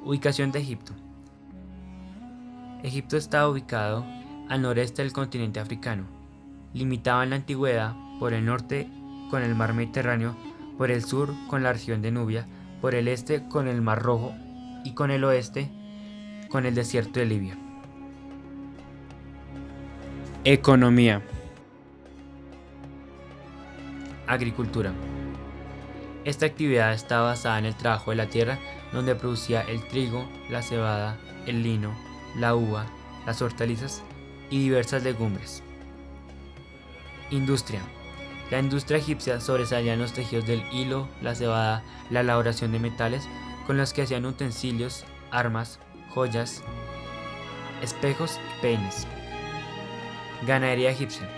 Ubicación de Egipto. Egipto estaba ubicado al noreste del continente africano. Limitaba en la antigüedad por el norte con el mar Mediterráneo, por el sur con la región de Nubia, por el este con el mar Rojo y con el oeste con el desierto de Libia. Economía. Agricultura. Esta actividad está basada en el trabajo de la tierra, donde producía el trigo, la cebada, el lino, la uva, las hortalizas y diversas legumbres. Industria. La industria egipcia sobresalía en los tejidos del hilo, la cebada, la elaboración de metales con los que hacían utensilios, armas, joyas, espejos y peines. Ganadería egipcia.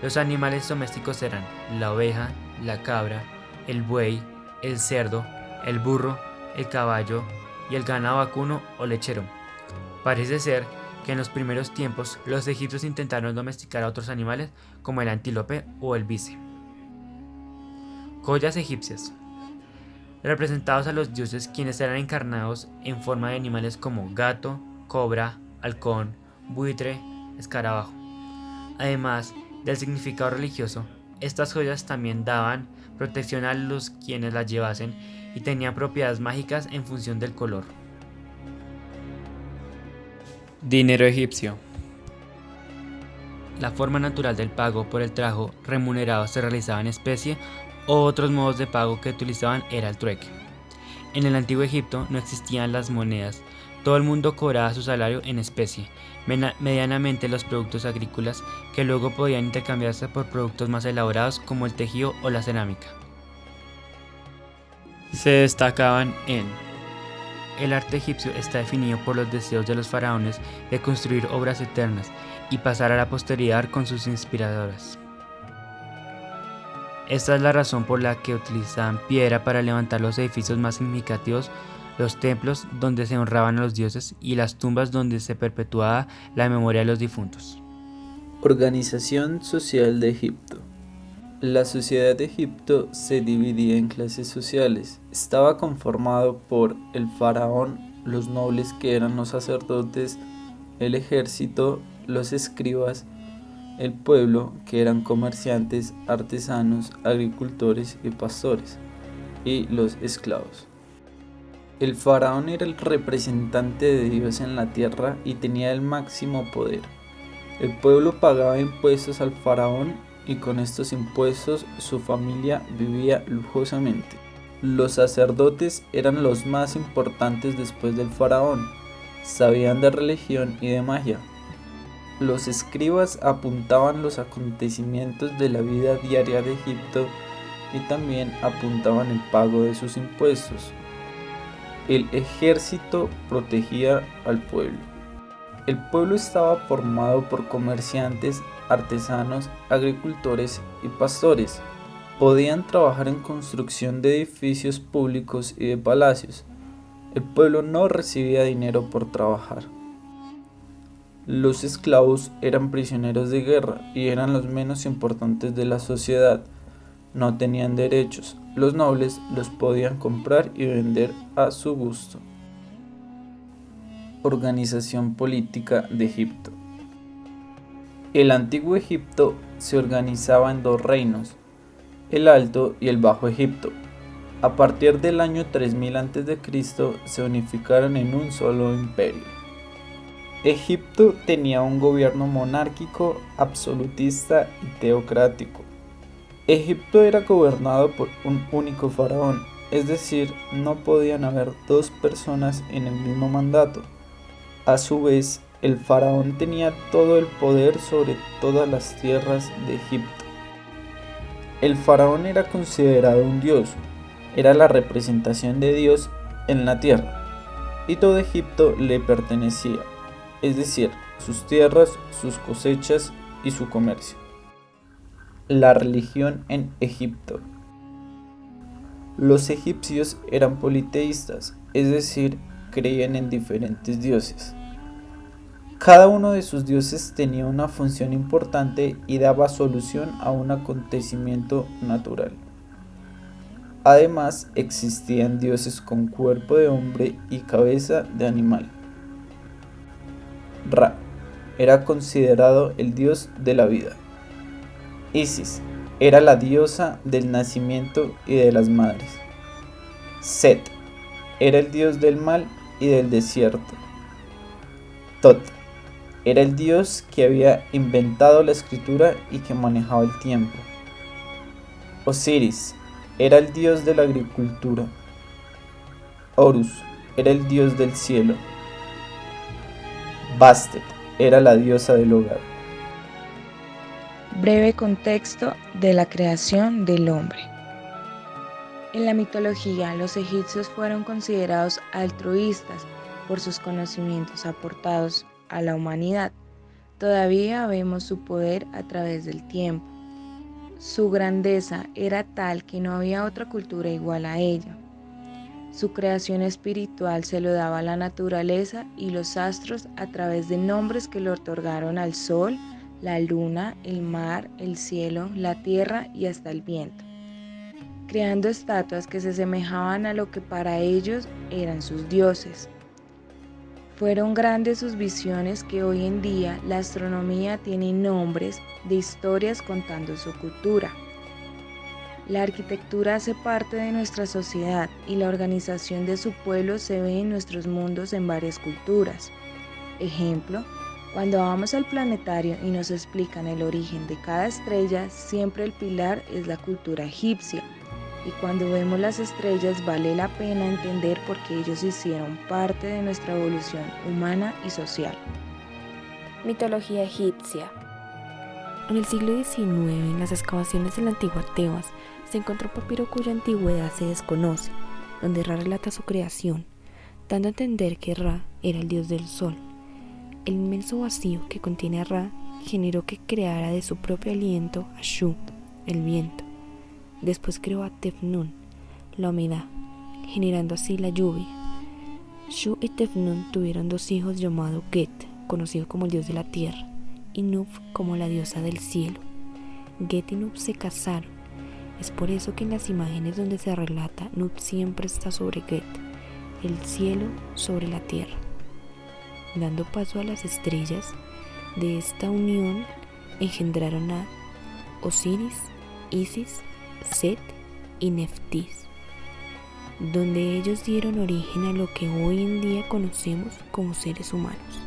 Los animales domésticos eran la oveja, la cabra, el buey, el cerdo, el burro, el caballo y el ganado vacuno o lechero. Parece ser que en los primeros tiempos los egipcios intentaron domesticar a otros animales como el antílope o el bice. Joyas egipcias. Representados a los dioses, quienes eran encarnados en forma de animales como gato, cobra, halcón, buitre, escarabajo. Además del significado religioso, estas joyas también daban protección a los quienes las llevasen y tenían propiedades mágicas en función del color. Dinero egipcio. La forma natural del pago por el trabajo remunerado se realizaba en especie o otros modos de pago que utilizaban era el trueque. En el antiguo Egipto no existían las monedas, todo el mundo cobraba su salario en especie, medianamente los productos agrícolas que luego podían intercambiarse por productos más elaborados como el tejido o la cerámica. Se destacaban en: el arte egipcio está definido por los deseos de los faraones de construir obras eternas y pasar a la posteridad con sus inspiradoras. Esta es la razón por la que utilizaban piedra para levantar los edificios más significativos, los templos donde se honraban a los dioses y las tumbas donde se perpetuaba la memoria de los difuntos. Organización social de Egipto. La sociedad de Egipto se dividía en clases sociales. Estaba conformado por el faraón, los nobles que eran los sacerdotes, el ejército, los escribas, el pueblo que eran comerciantes, artesanos, agricultores y pastores, y los esclavos. El faraón era el representante de Dios en la tierra y tenía el máximo poder. El pueblo pagaba impuestos al faraón y con estos impuestos su familia vivía lujosamente. Los sacerdotes eran los más importantes después del faraón, sabían de religión y de magia. Los escribas apuntaban los acontecimientos de la vida diaria de Egipto y también apuntaban el pago de sus impuestos. El ejército protegía al pueblo. El pueblo estaba formado por comerciantes, artesanos, agricultores y pastores. Podían trabajar en construcción de edificios públicos y de palacios. El pueblo no recibía dinero por trabajar. Los esclavos eran prisioneros de guerra y eran los menos importantes de la sociedad. No tenían derechos. Los nobles los podían comprar y vender a su gusto. Organización política de Egipto. El antiguo Egipto se organizaba en dos reinos, el Alto y el Bajo Egipto. A partir del año 3000 a.C. se unificaron en un solo imperio. Egipto tenía un gobierno monárquico, absolutista y teocrático. Egipto era gobernado por un único faraón, es decir, no podían haber dos personas en el mismo mandato. A su vez, el faraón tenía todo el poder sobre todas las tierras de Egipto. El faraón era considerado un dios, era la representación de Dios en la tierra, y todo Egipto le pertenecía, es decir, sus tierras, sus cosechas y su comercio. La religión en Egipto. Los egipcios eran politeístas, es decir, creían en diferentes dioses. Cada uno de sus dioses tenía una función importante y daba solución a un acontecimiento natural. Además, existían dioses con cuerpo de hombre y cabeza de animal. Ra era considerado el dios de la vida. Isis era la diosa del nacimiento y de las madres. Set era el dios del mal y del desierto. Tot era el dios que había inventado la escritura y que manejaba el tiempo. Osiris era el dios de la agricultura. Horus era el dios del cielo. Bastet era la diosa del hogar. Breve contexto de la creación del hombre. En la mitología, los egipcios fueron considerados altruistas por sus conocimientos aportados a la humanidad. Todavía vemos su poder a través del tiempo. Su grandeza era tal que no había otra cultura igual a ella. Su creación espiritual se lo daba a la naturaleza y los astros a través de nombres que le otorgaron al sol, la luna, el mar, el cielo, la tierra y hasta el viento, creando estatuas que se asemejaban a lo que para ellos eran sus dioses. Fueron grandes sus visiones que hoy en día la astronomía tiene nombres de historias contando su cultura. La arquitectura hace parte de nuestra sociedad y la organización de su pueblo se ve en nuestros mundos en varias culturas. Ejemplo, cuando vamos al planetario y nos explican el origen de cada estrella, siempre el pilar es la cultura egipcia. Y cuando vemos las estrellas vale la pena entender por qué ellos hicieron parte de nuestra evolución humana y social. Mitología egipcia. En el siglo XIX, en las excavaciones de la antigua Tebas, se encontró un papiro cuya antigüedad se desconoce, donde Ra relata su creación, dando a entender que Ra era el dios del sol. El inmenso vacío que contiene a Ra generó que creara de su propio aliento a Shu, el viento. Después creó a Tefnun, la humedad, generando así la lluvia. Shu y Tefnun tuvieron dos hijos llamados Get, conocido como el dios de la tierra, y Nub como la diosa del cielo. Get y Nub se casaron. Es por eso que en las imágenes donde se relata, Nub siempre está sobre Get, el cielo sobre la tierra. Dando paso a las estrellas, de esta unión engendraron a Osiris, Isis, Set y Neftis, donde ellos dieron origen a lo que hoy en día conocemos como seres humanos.